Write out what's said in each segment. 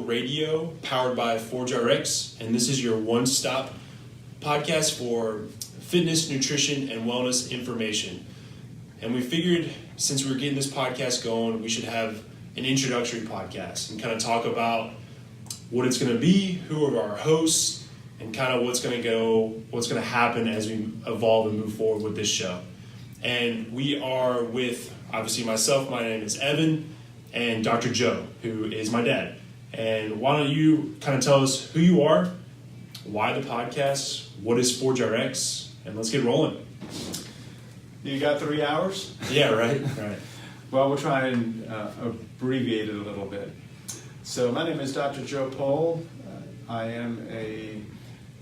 Radio, powered by ForgeRx, and this is your one-stop podcast for fitness, nutrition, and wellness information. And we figured since we were getting this podcast going, we should have an introductory podcast and kind of talk about what it's going to be, who are our hosts, and kind of what's going to happen as we evolve and move forward with this show. And we are with, obviously, myself. My name is Evan, and Dr. Joe, who is my dad. And why don't you kind of tell us who you are, why the podcast, what is ForgeRx, and let's get rolling. You got 3 hours? Yeah, right. Well, we'll try and abbreviate it a little bit. So my name is Dr. Joe Pohl. I am a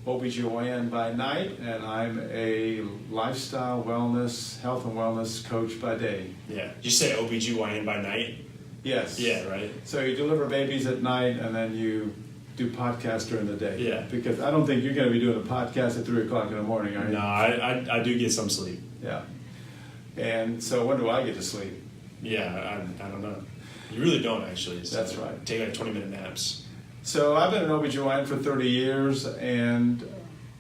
OBGYN by night, and I'm a lifestyle wellness, health and wellness coach by day. Yeah. You say OBGYN by night? Yes. Yeah, right. So you deliver babies at night, and then you do podcasts during the day. Yeah. Because I don't think you're going to be doing a podcast at 3 o'clock in the morning, are you? No, I do get some sleep. Yeah. And so when do I get to sleep? Yeah, I don't know. You really don't, actually. So That's right. Take like 20-minute naps. So I've been an OBGYN for 30 years, and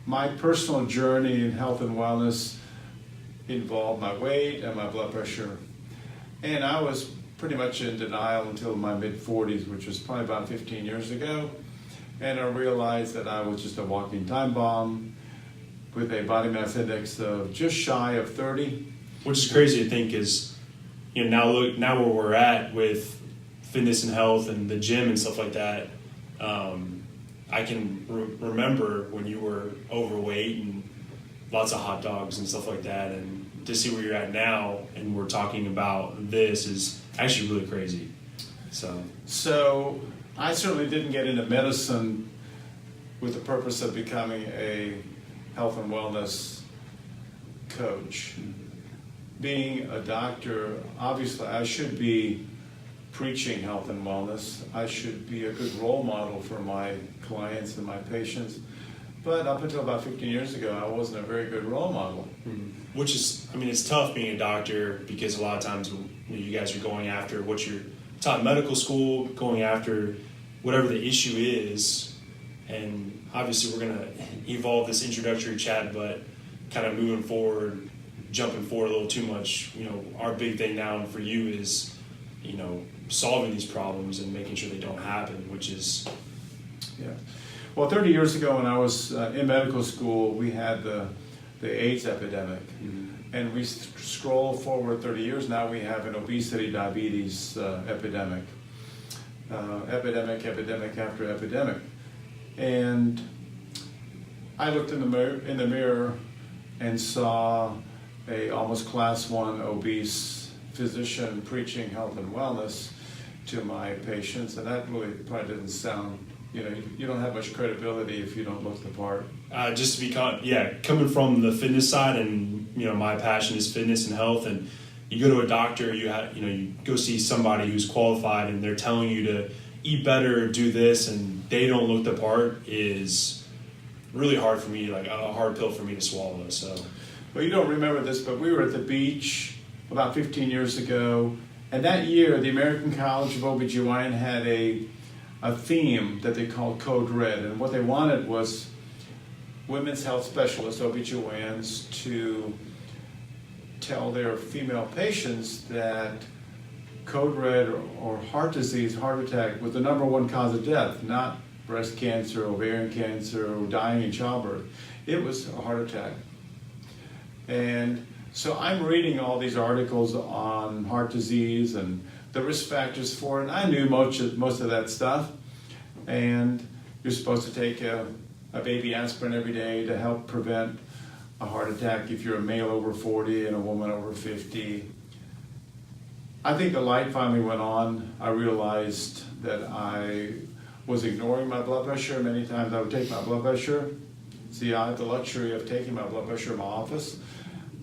my personal journey in health and wellness involved my weight and my blood pressure. And I was pretty much in denial until my mid-40s, which was probably about 15 years ago. And I realized that I was just a walking time bomb with a body mass index of just shy of 30. Which is crazy to think is, now where we're at with fitness and health and the gym and stuff like that. I can remember when you were overweight and lots of hot dogs and stuff like that, and to see where you're at now and we're talking about this is actually really crazy. So I certainly didn't get into medicine with the purpose of becoming a health and wellness coach. Being a doctor, obviously I should be preaching health and wellness. I should be a good role model for my clients and my patients. But up until about 15 years ago, I wasn't a very good role model. Mm-hmm. Which is, it's tough being a doctor because a lot of times you guys are going after what you're taught in medical school, going after whatever the issue is. And obviously we're going to evolve this introductory chat, but kind of moving forward, jumping forward a little too much, our big thing now for you is, solving these problems and making sure they don't happen, which is... Yeah. Well, 30 years ago when I was in medical school, we had the AIDS epidemic. Mm-hmm. And we scroll forward 30 years, now we have an obesity, diabetes epidemic. Epidemic after epidemic. And I looked in the mirror and saw a almost class 1 obese physician preaching health and wellness to my patients, and that really probably didn't sound, you don't have much credibility if you don't look the part. Just to be coming from the fitness side, and my passion is fitness and health, and you go to a doctor, you go see somebody who's qualified, and they're telling you to eat better, do this, and they don't look the part is really hard for me, like a hard pill for me to swallow. So, well, you don't remember this, but we were at the beach about 15 years ago, and that year the American College of OBGYN had a theme that they called Code Red, and what they wanted was women's health specialists, OBGYNs, to tell their female patients that Code Red or heart disease, heart attack, was the number 1 cause of death, not breast cancer, ovarian cancer, or dying in childbirth. It was a heart attack. And so I'm reading all these articles on heart disease and the risk factors for it, and I knew most of that stuff. And you're supposed to take a baby aspirin every day to help prevent a heart attack if you're a male over 40 and a woman over 50. I think the light finally went on. I realized that I was ignoring my blood pressure. Many times I would take my blood pressure. See, I have the luxury of taking my blood pressure in my office.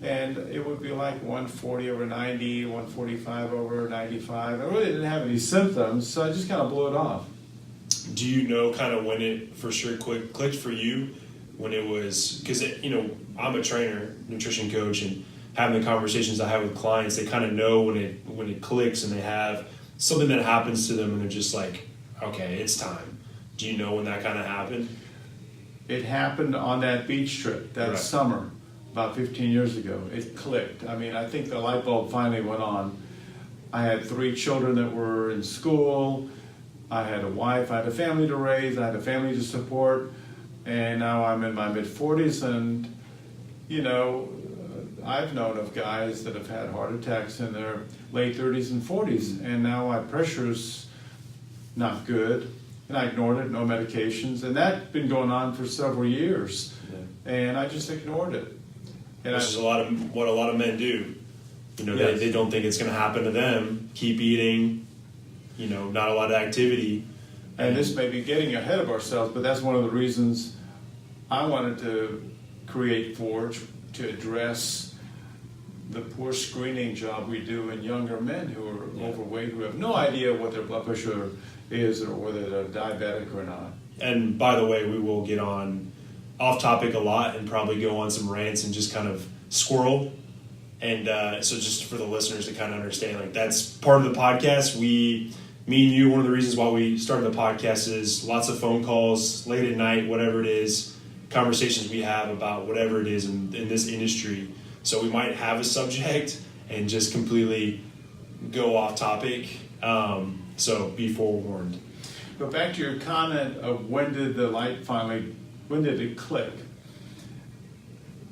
And it would be like 140 over 90, 145 over 95. I really didn't have any symptoms, so I just kind of blew it off. Do you know kind of when it for sure clicked for you? When it was, because I'm a trainer, nutrition coach, and having the conversations I have with clients, they kind of know when it clicks and they have something that happens to them and they're just like, okay, it's time. Do you know when that kind of happened? It happened on that beach trip that Right. summer, about 15 years ago. It clicked. I mean, I think the light bulb finally went on. I had 3 children that were in school. I had a wife. I had a family to raise. I had a family to support. And now I'm in my mid-40s, and, you know, I've known of guys that have had heart attacks in their late 30s and 40s, and now my pressure's not good, and I ignored it, no medications, and that's been going on for several years, and I just ignored it. And Which is what a lot of men do. You know, Yes. they don't think it's going to happen to them. Keep eating, you know, not a lot of activity. And this may be getting ahead of ourselves, but that's one of the reasons I wanted to create Forge, to address the poor screening job we do in younger men who are overweight, who have no idea what their blood pressure is or whether they're diabetic or not. And by the way, we will get on off topic a lot and probably go on some rants and just kind of squirrel. And so just for the listeners to kind of understand, like, that's part of the podcast. Me and you, one of the reasons why we started the podcast is lots of phone calls, late at night, whatever it is, conversations we have about whatever it is in this industry. So we might have a subject and just completely go off topic. So be forewarned. But back to your comment of when did it click?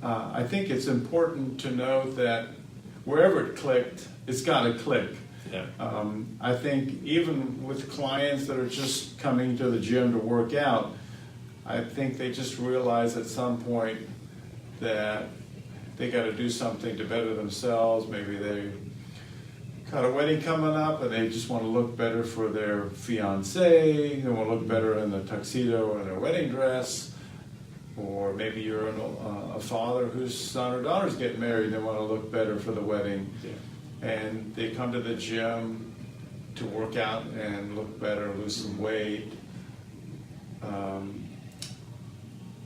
I think it's important to note that wherever it clicked, it's got to click. Yeah. I think even with clients that are just coming to the gym to work out, I think they just realize at some point that they got to do something to better themselves. Maybe they got a wedding coming up and they just want to look better for their fiance. They want to look better in the tuxedo or their wedding dress. Or maybe you're a father whose son or daughter's getting married. They want to look better for the wedding. Yeah. And they come to the gym to work out and look better, lose some weight.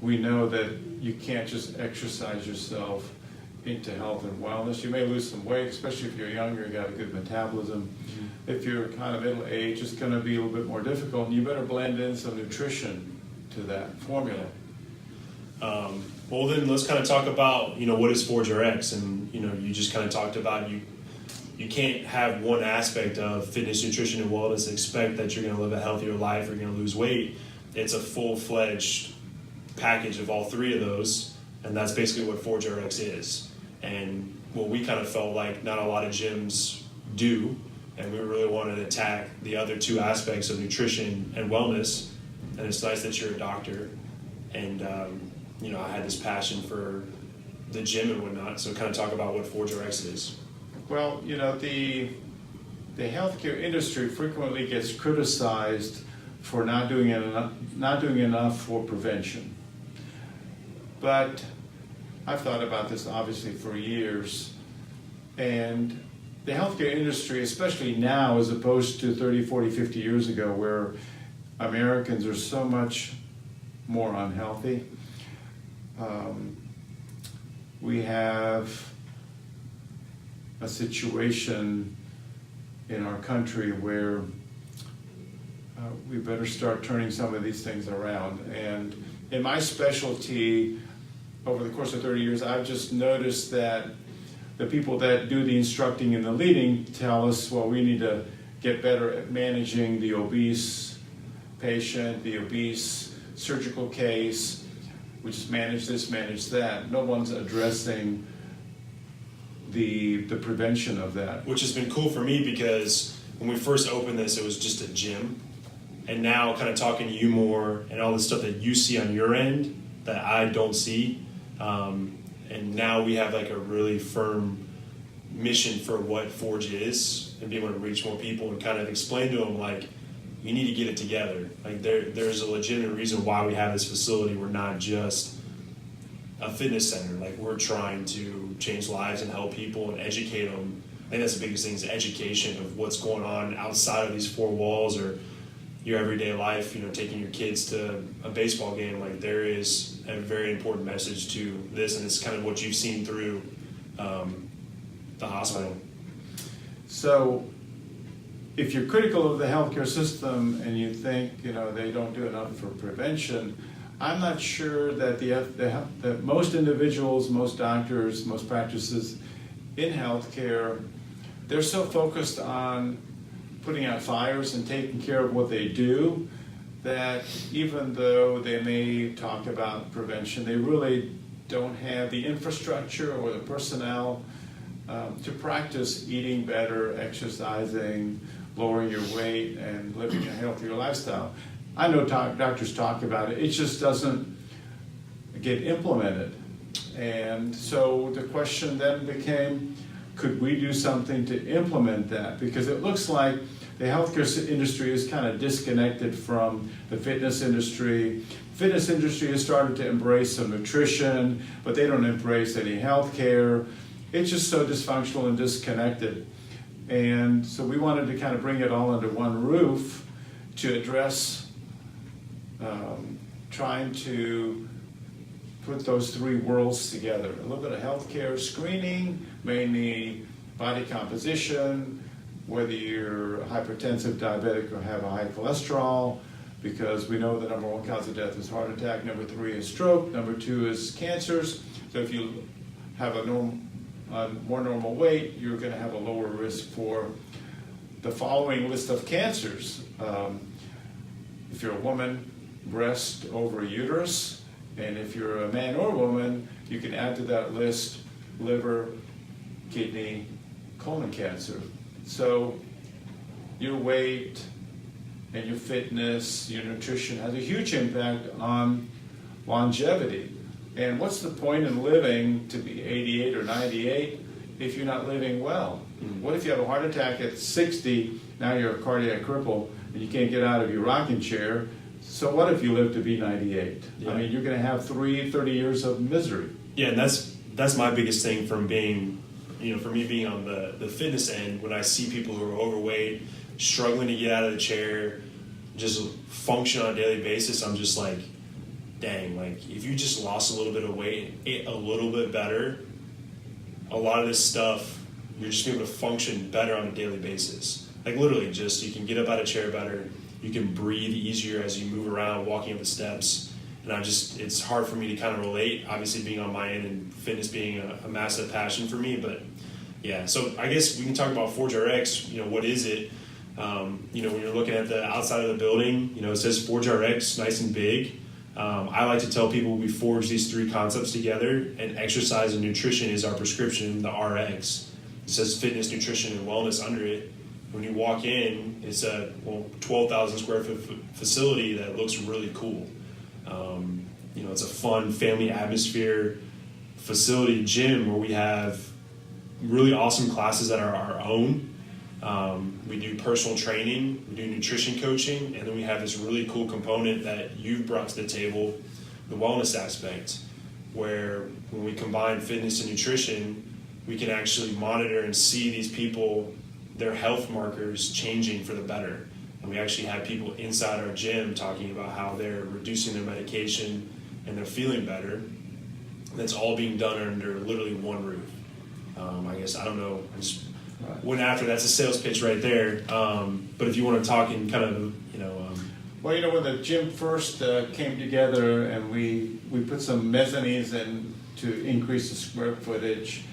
We know that you can't just exercise yourself into health and wellness. You may lose some weight, especially if you're younger, you got a good metabolism. Mm-hmm. If you're kind of middle age, it's going to be a little bit more difficult, and you better blend in some nutrition to that formula. Well, then let's kind of talk about, you know, what is Forge RX, and, you know, you just kind of talked about you can't have one aspect of fitness, nutrition, and wellness and expect that you're going to live a healthier life or you're going to lose weight. It's a full-fledged package of all 3 of those, and that's basically what Forge RX is. And what we kind of felt like not a lot of gyms do, and we really wanted to attack the other 2 aspects of nutrition and wellness. And it's nice that you're a doctor, and you know, I had this passion for the gym and whatnot. So kind of talk about what Forge RX is. Well, you know, the healthcare industry frequently gets criticized for not doing enough for prevention. But I've thought about this obviously for years, and the healthcare industry, especially now as opposed to 30, 40, 50 years ago, where Americans are so much more unhealthy, we have a situation in our country where we better start turning some of these things around. And in my specialty, over the course of 30 years, I've just noticed that the people that do the instructing and the leading tell us, well, we need to get better at managing the obese patient, the obese surgical case. We just manage this, manage that. No one's addressing the prevention of that. Which has been cool for me, because when we first opened this, it was just a gym. And now kind of talking to you more and all the stuff that you see on your end that I don't see. And now we have like a really firm mission for what Forge is, and being able to reach more people and kind of explain to them, like, you need to get it together. Like there's a legitimate reason why we have this facility. We're not just a fitness center. Like, we're trying to change lives and help people and educate them. I think that's the biggest thing, is education of what's going on outside of these 4 walls or your everyday life. You know, taking your kids to a baseball game. Like, there is a very important message to this, and it's kind of what you've seen through the hospital. So if you're critical of the healthcare system and you think they don't do enough for prevention, I'm not sure that that most individuals, most doctors, most practices in healthcare, they're so focused on putting out fires and taking care of what they do that even though they may talk about prevention, they really don't have the infrastructure or the personnel to practice eating better, exercising, lowering your weight, and living a healthier lifestyle. I know doctors talk about it, it just doesn't get implemented. And so the question then became, could we do something to implement that? Because it looks like the healthcare industry is kind of disconnected from the fitness industry. Fitness industry has started to embrace some nutrition, but they don't embrace any healthcare. It's just so dysfunctional and disconnected. And so we wanted to kind of bring it all under one roof to address trying to put those three worlds together. A little bit of healthcare screening, mainly body composition, whether you're hypertensive, diabetic, or have a high cholesterol, because we know the number one cause of death is heart attack, number 3 is stroke, number 2 is cancers. So if you have a more normal weight, you're going to have a lower risk for the following list of cancers. If you're a woman, breast, ovary, uterus, and if you're a man or woman, you can add to that list liver, kidney, colon cancer. So your weight and your fitness, your nutrition has a huge impact on longevity. And what's the point in living to be 88 or 98 if you're not living well? Mm-hmm. What if you have a heart attack at 60, now you're a cardiac cripple, and you can't get out of your rocking chair? So what if you live to be 98? Yeah. I mean, you're going to have 30 years of misery. Yeah, and that's my biggest thing from being, for me being on the fitness end, when I see people who are overweight, struggling to get out of the chair, just function on a daily basis, I'm just like, dang, like if you just lost a little bit of weight, ate a little bit better, a lot of this stuff, you're just able to function better on a daily basis. Like literally just, you can get up out of chair better, you can breathe easier as you move around, walking up the steps. And it's hard for me to kind of relate, obviously being on my end and fitness being a massive passion for me. But yeah, so I guess we can talk about ForgeRx, what is it? When you're looking at the outside of the building, it says ForgeRx, nice and big. I like to tell people we forge these three concepts together, and exercise and nutrition is our prescription, the RX. It says fitness, nutrition, and wellness under it. When you walk in, it's a 12,000 square foot facility that looks really cool. It's a fun family atmosphere facility gym where we have really awesome classes that are our own. We do personal training, we do nutrition coaching, and then we have this really cool component that you've brought to the table, the wellness aspect, where when we combine fitness and nutrition, we can actually monitor and see these people, their health markers changing for the better. And we actually have people inside our gym talking about how they're reducing their medication and they're feeling better. And that's all being done under literally one roof. I guess, I don't know, I just went after, that's a sales pitch right there. But if you want to talk in kind of, Well, when the gym first came together and we put some mezzanines in to increase the square footage,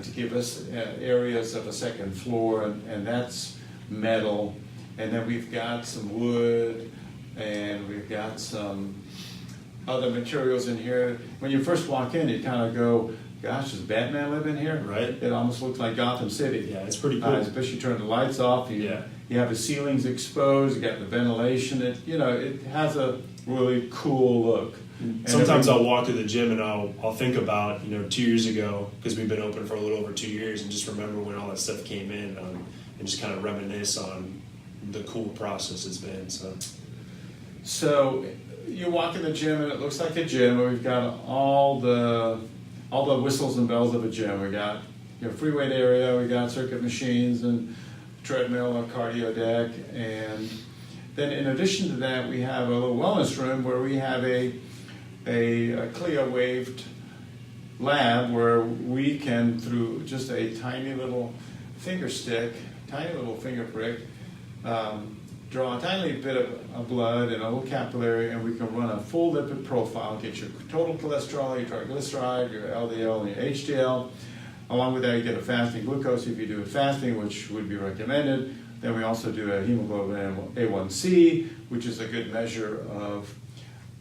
to give us areas of a second floor, and that's metal. And then we've got some wood, and we've got some other materials in here. When you first walk in, you kind of go, gosh, does Batman live in here? Right. It almost looks like Gotham City. Yeah, it's pretty cool. Especially turn the lights off. You have the ceilings exposed, you got the ventilation. It has a really cool look. And sometimes I'll walk through the gym and I'll think about 2 years ago, because we've been open for a little over 2 years, and just remember when all that stuff came in, and just kind of reminisce on the cool process it's been. So you walk in the gym and it looks like a gym. We've got all the whistles and bells of a gym. We got free weight area, we got circuit machines and treadmill, a cardio deck, and then in addition to that, we have a little wellness room where we have a CLIA waived lab where we can, through just a tiny little finger prick, draw a tiny bit of blood and a little capillary, and we can run a full lipid profile, get your total cholesterol, your triglyceride, your LDL, and your HDL. Along with that, you get a fasting glucose if you do it fasting, which would be recommended. Then we also do a hemoglobin A1C, which is a good measure of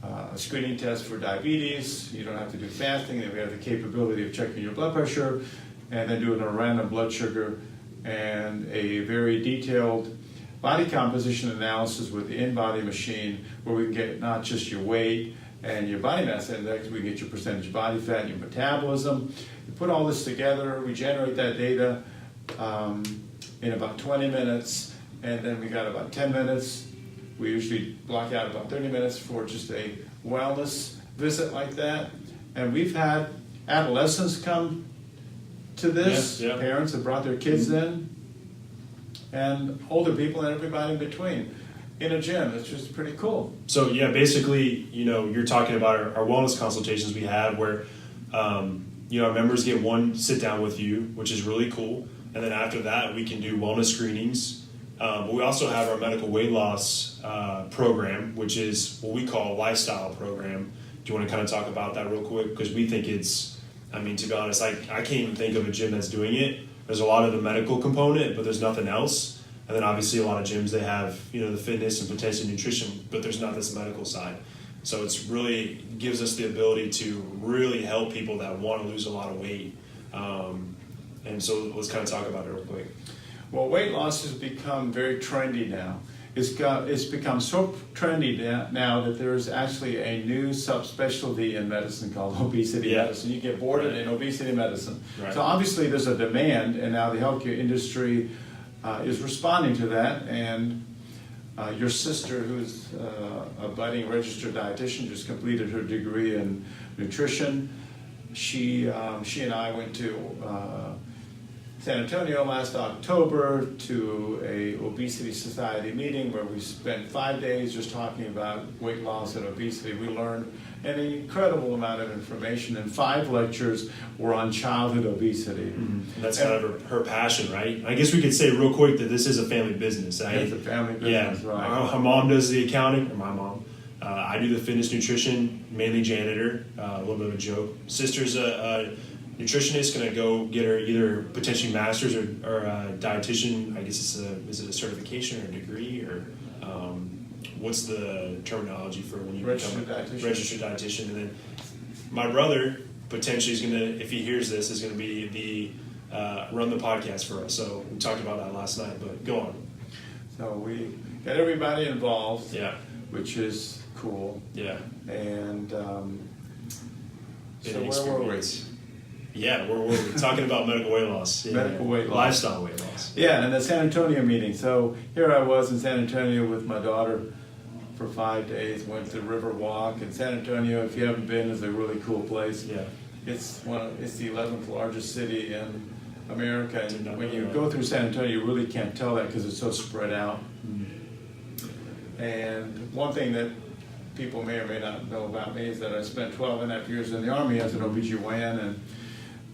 a screening test for diabetes. You don't have to do fasting. Then we have the capability of checking your blood pressure, and then doing a random blood sugar and a very detailed body composition analysis with the in-body machine, where we can get not just your weight and your body mass index, we get your percentage body fat and your metabolism. We put all this together, we generate that data in about 20 minutes, and then we got about 10 minutes. We usually block out about 30 minutes for just a wellness visit like that. And we've had adolescents come to this. Yeah. Parents have brought their kids in, and older people and everybody in between in a gym. It's just pretty cool. So yeah, basically, you're talking about our wellness consultations we have where, our members get one sit down with you, which is really cool. And then after that, we can do wellness screenings. But we also have our medical weight loss program, which is what we call a lifestyle program. Do you want to kind of talk about that real quick? Because we think to be honest, I can't even think of a gym that's doing it. There's a lot of the medical component, but there's nothing else. And then obviously a lot of gyms, they have, the fitness and potentially nutrition, but there's not this medical side. So it's really gives us the ability to really help people that want to lose a lot of weight. And so let's kind of talk about it real quick. Well, weight loss has become very trendy now. It's become so trendy now that there's actually a new subspecialty in medicine called obesity medicine. You get boarded in obesity medicine. Right. So obviously there's a demand, and now the healthcare industry is responding to that. And your sister, who's a budding registered dietitian, just completed her degree in nutrition. She and I went to San Antonio last October to a obesity society meeting where we spent 5 days just talking about weight loss and obesity. We learned an incredible amount of information, and 5 lectures were on childhood obesity. Mm-hmm. That's kind of her passion, right? I guess we could say real quick that this is a family business. It's a family business, right? Her mom does the accounting, or my mom. I do the fitness nutrition, mainly janitor, a little bit of a joke. Sister's a nutritionist, going to go get her either potentially master's or a dietitian. I guess is it a certification or a degree, or what's the terminology for when you become a registered dietitian? And then my brother potentially is going to, if he hears this, is going to be the run the podcast for us. So we talked about that last night, but go on. So we got everybody involved, which is cool. Yeah. And so where were we? Yeah, we're talking about medical weight loss. Yeah, medical weight loss. Lifestyle weight loss. Yeah, and the San Antonio meeting. So here I was in San Antonio with my daughter for 5 days, went to the River Walk. And San Antonio, if you haven't been, is a really cool place. Yeah. It's the 11th largest city in America. And when you go through San Antonio, you really can't tell that because it's so spread out. Mm-hmm. And one thing that people may or may not know about me is that I spent 12 and a half years in the Army as an OBGYN, and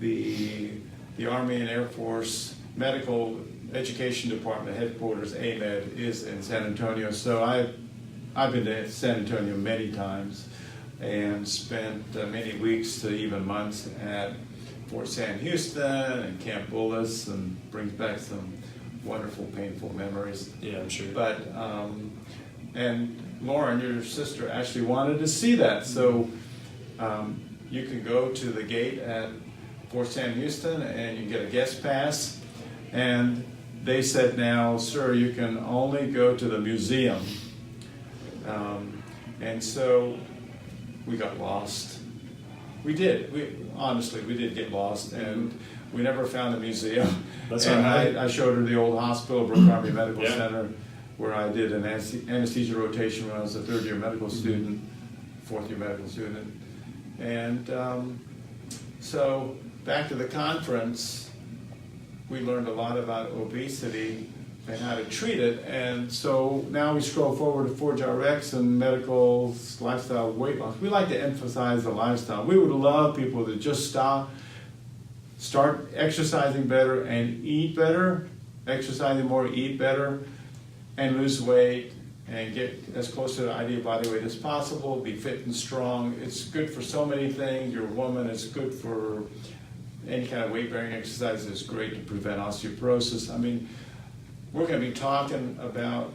the Army and Air Force Medical Education Department headquarters, AMED, is in San Antonio. So I've been to San Antonio many times and spent many weeks to even months at Fort Sam Houston and Camp Bullis, and brings back some wonderful, painful memories. Yeah, I'm sure. But and Lauren, your sister, actually wanted to see that. So you can go to the gate at Fort Sam Houston and you get a guest pass. And they said, now, sir, you can only go to the museum. And so we got lost. We did. Honestly, we did get lost, and we never found the museum. That's and right. I showed her the old hospital, Brooke Army Medical Center, where I did an anesthesia rotation when I was a third-year medical student, fourth-year medical student. And so back to the conference, we learned a lot about obesity and how to treat it. And so now we scroll forward to Forge RX and medical lifestyle weight loss. We like to emphasize the lifestyle. We would love people to just start exercising better and eat better, exercising more, eat better. and lose weight and get as close to the ideal body weight as possible, be fit and strong. It's good for so many things. You're a woman, it's good for any kind of weight-bearing exercise. It's great to prevent osteoporosis. I mean, we're going to be talking about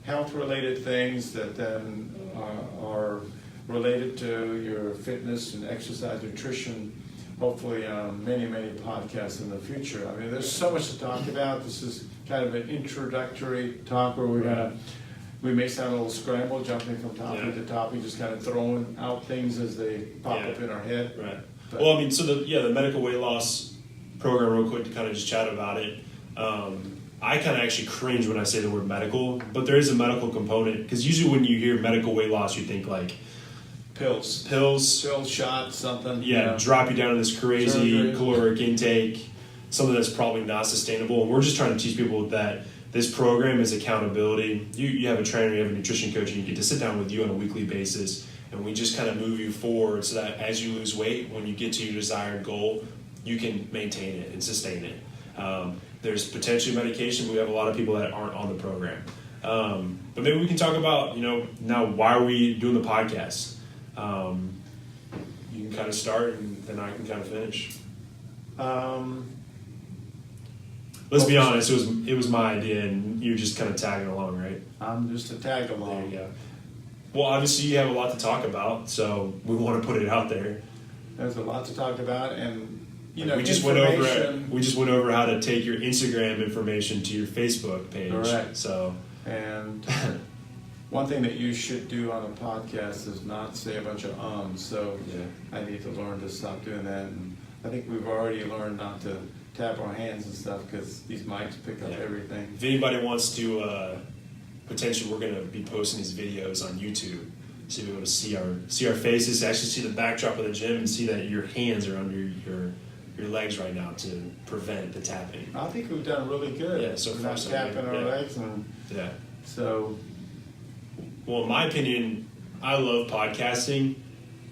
health-related things that then are related to your fitness and exercise, nutrition, hopefully on many, many podcasts in the future. I mean, there's so much to talk about. This is kind of an introductory talk where we may sound a little scrambled, jumping from topic to topic, just kind of throwing out things as they pop up in our head. Right. But, well, I mean, so the medical weight loss program, real quick, to kind of just chat about it. I kind of actually cringe when I say the word medical, but there is a medical component, because usually when you hear medical weight loss, you think like pills, shots, something. Yeah, drop you down to this crazy caloric intake, something that's probably not sustainable. And we're just trying to teach people that this program is accountability. You have a trainer, you have a nutrition coach, and you get to sit down with you on a weekly basis, and we just kind of move you forward so that as you lose weight, when you get to your desired goal, you can maintain it and sustain it. There's potentially medication, but we have a lot of people that aren't on the program. But maybe we can talk about, now why are we doing the podcast? You can kind of start, and then I can kind of finish. Let's be honest, it was my idea, and you're just kind of tagging along, right? I'm just a tag along. There you go. Well, obviously you have a lot to talk about, so we want to put it out there. There's a lot to talk about, and we just went over how to take your Instagram information to your Facebook page. Correct. So, and one thing that you should do on a podcast is not say a bunch of ums. So I need to learn to stop doing that. And I think we've already learned not to tap our hands and stuff because these mics pick up everything. If anybody wants to, potentially we're going to be posting these videos on YouTube, so you'll be able to see our faces, actually see the backdrop of the gym, and see that your hands are under your legs right now to prevent the tapping. I think we've done really good. Yeah, so far not tapping our legs, and so. Well, in my opinion, I love podcasting.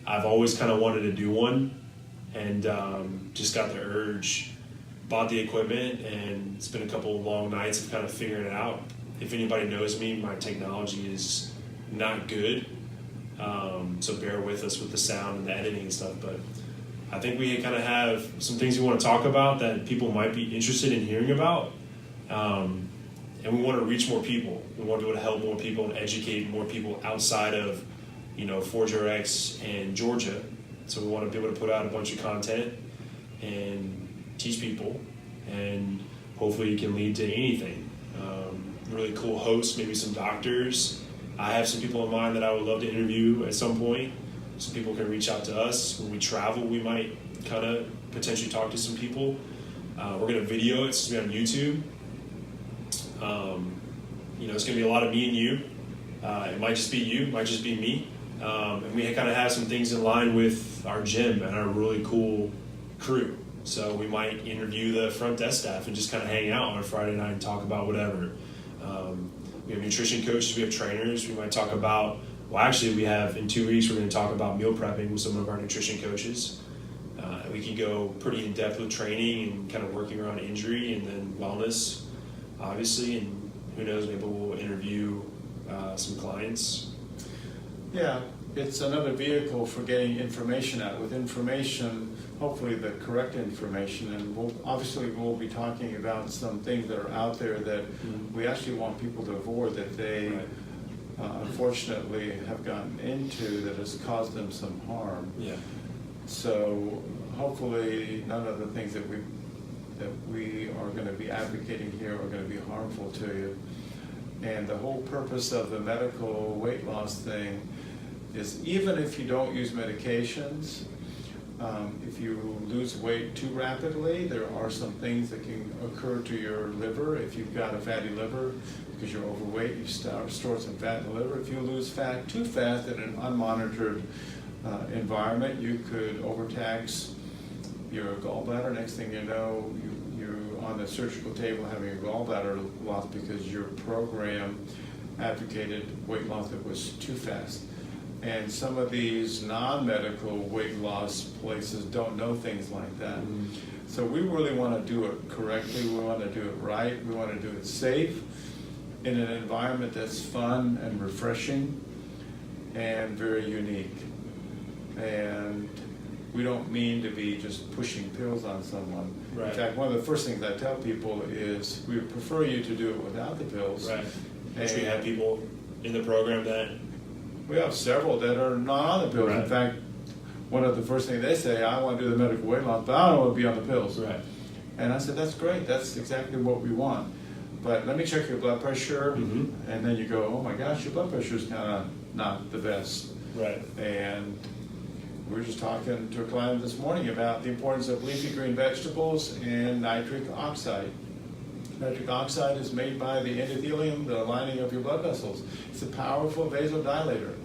I've always kind of wanted to do one, and just got the urge. Bought the equipment, and it's been a couple of long nights of kind of figuring it out. If anybody knows me, my technology is not good, so bear with us with the sound and the editing and stuff. But I think we kind of have some things we want to talk about that people might be interested in hearing about, and we want to reach more people. We want to be able to help more people and educate more people outside of, Forge RX and Georgia. So we want to be able to put out a bunch of content and teach people, and hopefully it can lead to anything. Really cool hosts, maybe some doctors. I have some people in mind that I would love to interview at some point. Some people can reach out to us. When we travel, we might kind of potentially talk to some people. We're going to video it. It's going to be on YouTube. It's going to be a lot of me and you. It might just be you. It might just be me. And we kind of have some things in line with our gym and our really cool crew. So we might interview the front desk staff and just kind of hang out on a Friday night and talk about whatever. We have nutrition coaches, we have trainers. We might talk about, we have in 2 weeks, we're going to talk about meal prepping with some of our nutrition coaches. We can go pretty in depth with training and kind of working around injury, and then wellness, obviously. And who knows, maybe we'll interview some clients. Yeah, it's another vehicle for getting information out. With information, hopefully the correct information, and we'll be talking about some things that are out there that we actually want people to avoid, that they unfortunately have gotten into, that has caused them some harm. Yeah. So hopefully none of the things that we are going to be advocating here are going to be harmful to you. And the whole purpose of the medical weight loss thing is, even if you don't use medications, if you lose weight too rapidly, there are some things that can occur to your liver. If you've got a fatty liver because you're overweight, you store some fat in the liver. If you lose fat too fast in an unmonitored environment, you could overtax your gallbladder. Next thing you know, you're on the surgical table having a gallbladder loss because your program advocated weight loss that was too fast. And some of these non-medical weight loss places don't know things like that. So we really want to do it correctly. We want to do it right. We want to do it safe. in an environment that's fun and refreshing and very unique. And we don't mean to be just pushing pills on someone. Right. In fact, one of the first things I tell people is we would prefer you to do it without the pills. Right. Which we have people in the program that... We have several that are not on the pills. Right. In fact, one of the first things they say, I want to do the medical weight loss, but I don't want to be on the pills. Right. And I said, that's great. That's exactly what we want. But let me check your blood pressure. Mm-hmm. And then you go, oh my gosh, your blood pressure is kind of not the best. Right. And we were just talking to a client this morning about the importance of leafy green vegetables and nitric oxide. Nitric oxide is made by the endothelium, the lining of your blood vessels. It's a powerful vasodilator.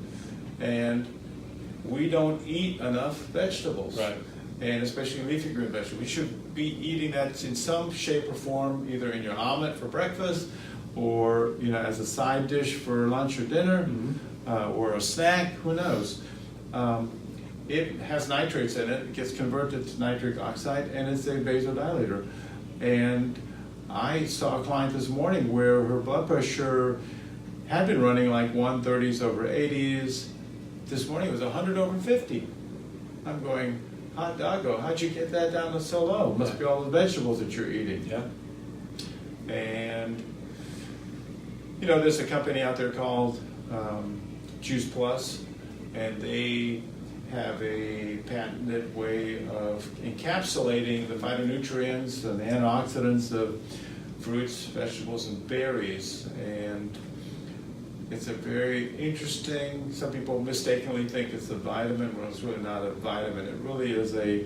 And we don't eat enough vegetables. Right. And especially leafy green vegetables. We should be eating that in some shape or form, either in your omelet for breakfast, or as a side dish for lunch or dinner, or a snack. Who knows? It has nitrates in it. It gets converted to nitric oxide, and it's a vasodilator. And I saw a client this morning where her blood pressure had been running like 130s over 80s. This morning it was 100 over 50. I'm going, hot doggo, how'd you get that down to so low? Must be all the vegetables that you're eating. Yeah. And, there's a company out there called Juice Plus, and they have a patented way of encapsulating the phytonutrients and the antioxidants of fruits, vegetables, and berries. And it's a very interesting, some people mistakenly think it's a vitamin, when it's really not a vitamin. It really is a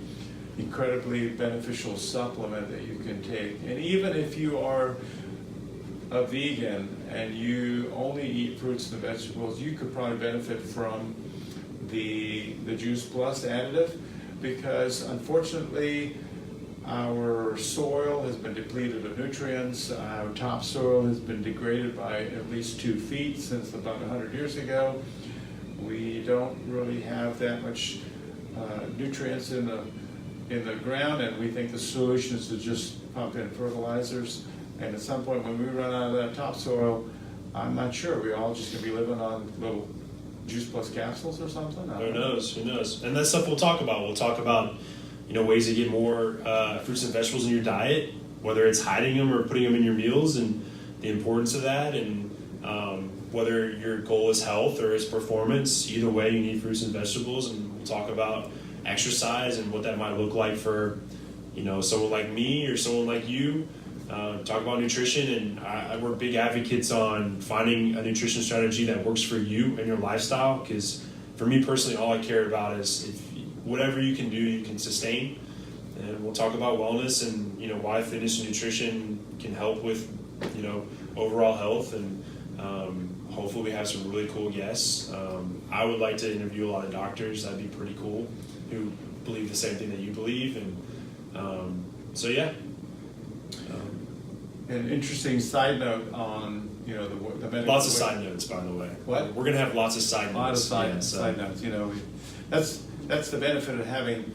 incredibly beneficial supplement that you can take. And even if you are a vegan and you only eat fruits and vegetables, you could probably benefit from the Juice Plus additive, because unfortunately our soil has been depleted of nutrients. Our topsoil has been degraded by at least 2 feet since about 100 years ago. We don't really have that much nutrients in the ground, and we think the solution is to just pump in fertilizers. And at some point when we run out of that topsoil, I'm not sure. We're all just going to be living on little Juice Plus capsules or something? Who knows? And that's stuff we'll talk about. We'll talk about ways to get more fruits and vegetables in your diet, whether it's hiding them or putting them in your meals, and the importance of that, and whether your goal is health or is performance. Either way, you need fruits and vegetables. And we'll talk about exercise and what that might look like for someone like me or someone like you. Talk about nutrition, and we're big advocates on finding a nutrition strategy that works for you and your lifestyle, because for me personally, all I care about is if whatever you can do, you can sustain. And we'll talk about wellness and why fitness and nutrition can help with overall health, and hopefully we have some really cool guests. I would like to interview a lot of doctors. That'd be pretty cool, who believe the same thing that you believe. And so yeah. An interesting side note on the medical. Lots of side notes, by the way. What? We're gonna have lots of side notes. A lot of side notes. That's the benefit of having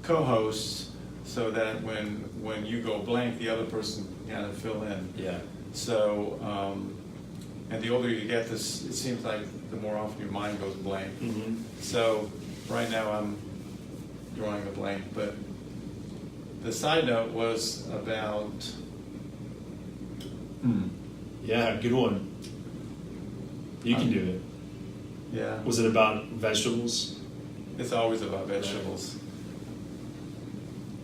co-hosts, so that when you go blank, the other person kind of fill in. Yeah. So, and the older you get, it seems like the more often your mind goes blank. Mm-hmm. So right now I'm drawing a blank, but the side note was about. Yeah, good one. You can do it. Yeah. Was it about vegetables? It's always about vegetables.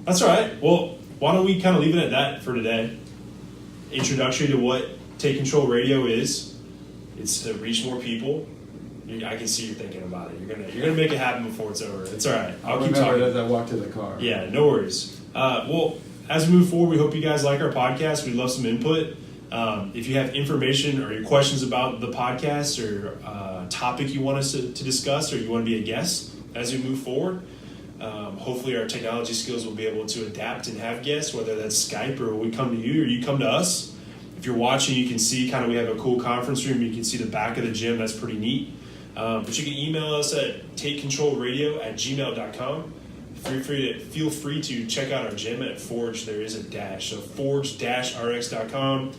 That's all right. Well, why don't we kind of leave it at that for today? Introductory to what Take Control Radio is. It's to reach more people. I can see you thinking about it. You're gonna make it happen before it's over. It's all right. I'll keep talking as I walk to the car. Yeah, no worries. Well, as we move forward, we hope you guys like our podcast. We'd love some input. If you have information or your questions about the podcast, or topic you want us to discuss, or you want to be a guest as we move forward, hopefully our technology skills will be able to adapt and have guests, whether that's Skype or we come to you or you come to us. If you're watching, you can see we have a cool conference room. You can see the back of the gym. That's pretty neat. But you can email us at takecontrolradio@gmail.com. Feel free to check out our gym at Forge. There is a dash. So forge-rx.com.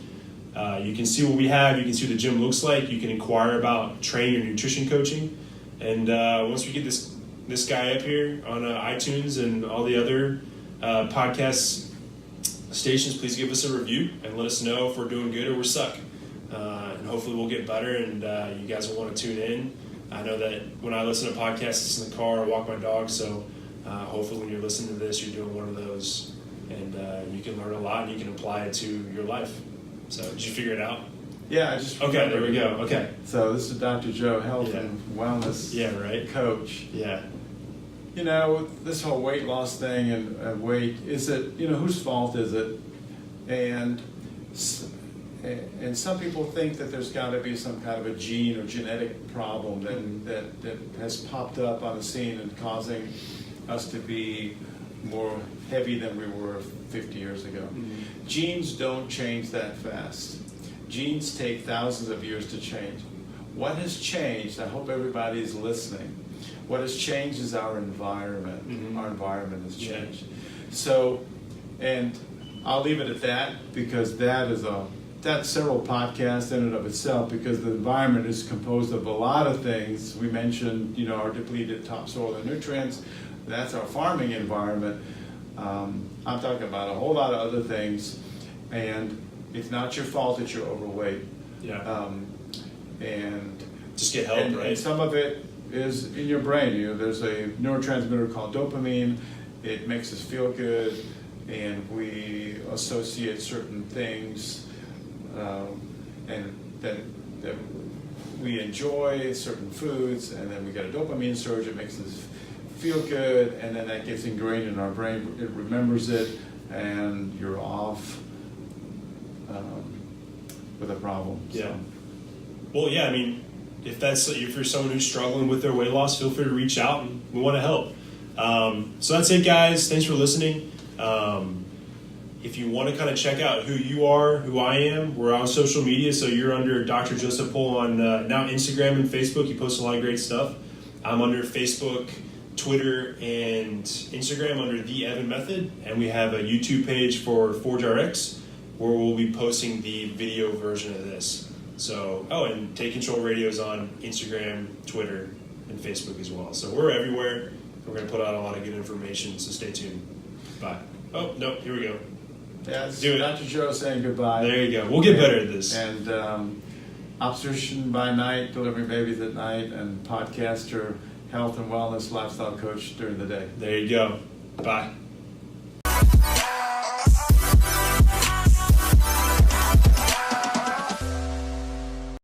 You can see what we have. You can see what the gym looks like. You can inquire about training or nutrition coaching. And once we get this guy up here on iTunes and all the other podcast stations, please give us a review and let us know if we're doing good or we're suck. And hopefully we'll get better, and you guys will want to tune in. I know that when I listen to podcasts, it's in the car, I walk my dog, so hopefully when you're listening to this, you're doing one of those, and you can learn a lot and you can apply it to your life. So did you figure it out? Yeah, I just Okay, there we go. Okay. So this is Dr. Joe, health and wellness coach. Yeah. You know, this whole weight loss thing and weight, is it, whose fault is it? And some people think that there's got to be some kind of a gene or genetic problem that has popped up on the scene and causing us to be more heavy than we were 50 years ago. Mm-hmm. Genes don't change that fast. Genes take thousands of years to change. What has changed, I hope everybody's listening, what has changed is our environment. Mm-hmm. Our environment has changed. Yeah. So, and I'll leave it at that, because that's several podcasts in and of itself, because the environment is composed of a lot of things. We mentioned, our depleted topsoil and nutrients. That's our farming environment. I'm talking about a whole lot of other things, and it's not your fault that you're overweight. Yeah. And just get help, right? And some of it is in your brain. There's a neurotransmitter called dopamine. It makes us feel good, and we associate certain things, and that we enjoy certain foods, and then we get a dopamine surge. It makes us feel good, and then that gets ingrained in our brain. It remembers it, and you're off with a problem. Yeah. So. Well, yeah. I mean, if you're someone who's struggling with their weight loss, feel free to reach out, and we want to help. So that's it, guys. Thanks for listening. If you want to kind of check out who you are, who I am, we're on social media. So you're under Dr. Joseph Pohl on now Instagram and Facebook. You post a lot of great stuff. I'm under Facebook, Twitter, and Instagram under The Evan Method. And we have a YouTube page for ForgeRx where we'll be posting the video version of this. So, and Take Control Radio is on Instagram, Twitter, and Facebook as well. So we're everywhere. We're going to put out a lot of good information, so stay tuned. Bye. Oh, no, here we go. Yeah, it's Dr. Joe saying goodbye. There you go. We'll get better at this. And obstetrician by night, delivering babies at night, and podcaster, health and wellness lifestyle coach during the day. There you go. Bye.